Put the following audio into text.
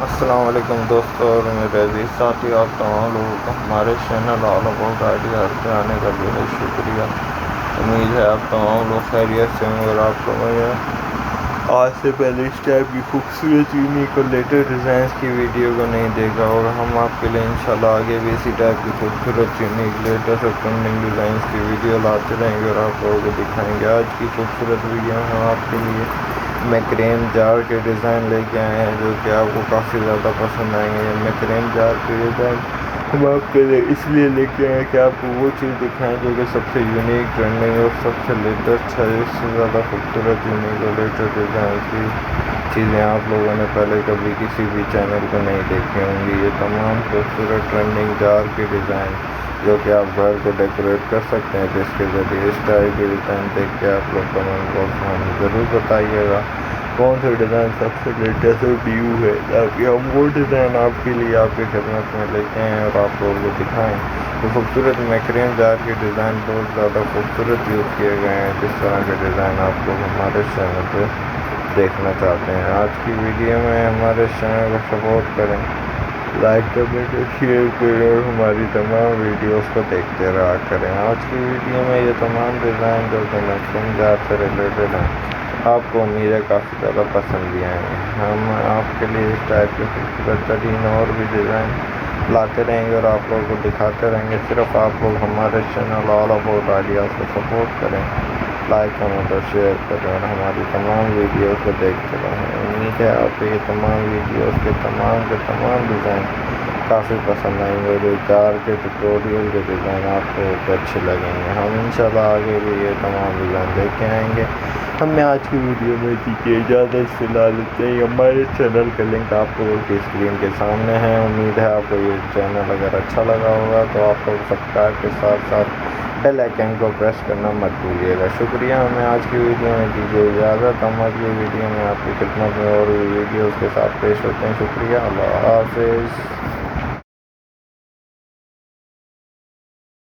السلام علیکم دوستو اور میرے عزیز ساتھی، آپ تمام لوگوں کا ہمارے چینل آل اباؤٹ آئیڈیاز پہ آنے کا بے حد شکریہ۔ امید ہے آپ تمام لوگ خیریت سے ہوں، اور آپ کو آج سے پہلے اس ٹائپ کی خوبصورت یونیک اور لیٹسٹ ڈیزائنس کی ویڈیو کو نہیں دیکھا ہوگا۔ ہم آپ کے لیے انشاءاللہ آگے بھی اسی ٹائپ کی خوبصورت یونیک لیٹسٹ اور ٹرینڈنگ ڈیزائنس کی ویڈیو لاتے رہیں گے اور آپ لوگوں کو دکھائیں گے۔ آج کی خوبصورت ویڈیو میں ہم آپ کے لیے میکریم جار کے ڈیزائن لے کے آئے ہیں، جو کہ آپ کو کافی زیادہ پسند آئیں گے۔ یہ میکریم جار کے ڈیزائن ہم آپ کے لیے اس لیے لے کے آئے ہیں کہ آپ کو وہ چیز دکھائیں جو کہ سب سے یونیک، ٹرینڈنگ اور سب سے لیٹسٹ ہے۔ اس سے زیادہ خوبصورت یونیک اور لیٹسٹ ڈیزائن کی چیزیں آپ لوگوں نے پہلے کبھی کسی بھی چینل پہ نہیں دیکھی ہوں گی۔ یہ تمام خوبصورت ٹرینڈنگ جار کے ڈیزائن جو کہ آپ گھر کو ڈیکوریٹ کر سکتے ہیں، جس کے ذریعے اس ٹائپ کے ڈیزائن دیکھ کے آپ لوگ کمنٹ باکس میں ہمیں ضرور بتائیے گا کون سے ڈیزائن سب سے لیٹسٹ اور نیو ہے، تاکہ ہم وہ ڈیزائن آپ کے لیے آپ کی خدمت میں لے کے آئیں اور آپ لوگوں کو دکھائیں۔ تو خوبصورت میکریم جار کے ڈیزائن بہت زیادہ خوبصورت یوز کیے گئے ہیں، جس طرح کے ڈیزائن آپ لوگ ہمارے چینل پہ دیکھنا چاہتے ہیں۔ آج کی ویڈیو میں ہمارے چینل کو سپورٹ کریں، لائک کمنٹ اور شیئر کریں، اور ہماری تمام ویڈیوز کو دیکھتے رہا کریں۔ آج کی ویڈیو میں یہ تمام ڈیزائن جو کہ میکریم جار سے ریلیٹڈ ہیں، آپ کو امید ہے کافی زیادہ پسند بھی آئیں گے۔ ہم آپ کے لیے اس ٹائپ کے خوبصورت ترین اور بھی ڈیزائن لاتے رہیں گے اور آپ لوگوں کو دکھاتے رہیں گے۔ صرف آپ لوگ ہمارے چینل آل اباؤٹ آئیڈیاز کو سپورٹ کریں، لائک کمنٹ اور شیئر کریں، اور ہماری تمام ویڈیوز کو دیکھتے رہیں۔ امید ہے آپ کو یہ تمام ویڈیوز کے تمام ڈیزائن کافی پسند آئیں گے، جو جار کے ٹیوٹوریل کے ڈیزائن آپ کو اچھے لگیں گے۔ ہم انشاءاللہ آگے بھی یہ تمام ڈیزائن لے کے آئیں گے۔ ہم نے آج کی ویڈیو میں دیجیے اجازت، فی الحال اتنا ہی۔ ہمارے چینل کا لنک آپ لوگوں کی اسکرین کے سامنے ہے۔ امید ہے آپ کو یہ چینل اگر اچھا لگا ہوگا تو آپ لوگ سبسکرائب کے ساتھ ساتھ بیل آئیکن کو پریس کرنا مت بھولیے گا۔ شکریہ۔ ہمیں آج کی ویڈیو میں دیجیے اجازت۔ ہم اگلی ویڈیو میں آپ کی خدمت میں اور بھی ویڈیوز کے ساتھ پیش ہوتے ہیں۔ شکریہ، اللہ حافظ۔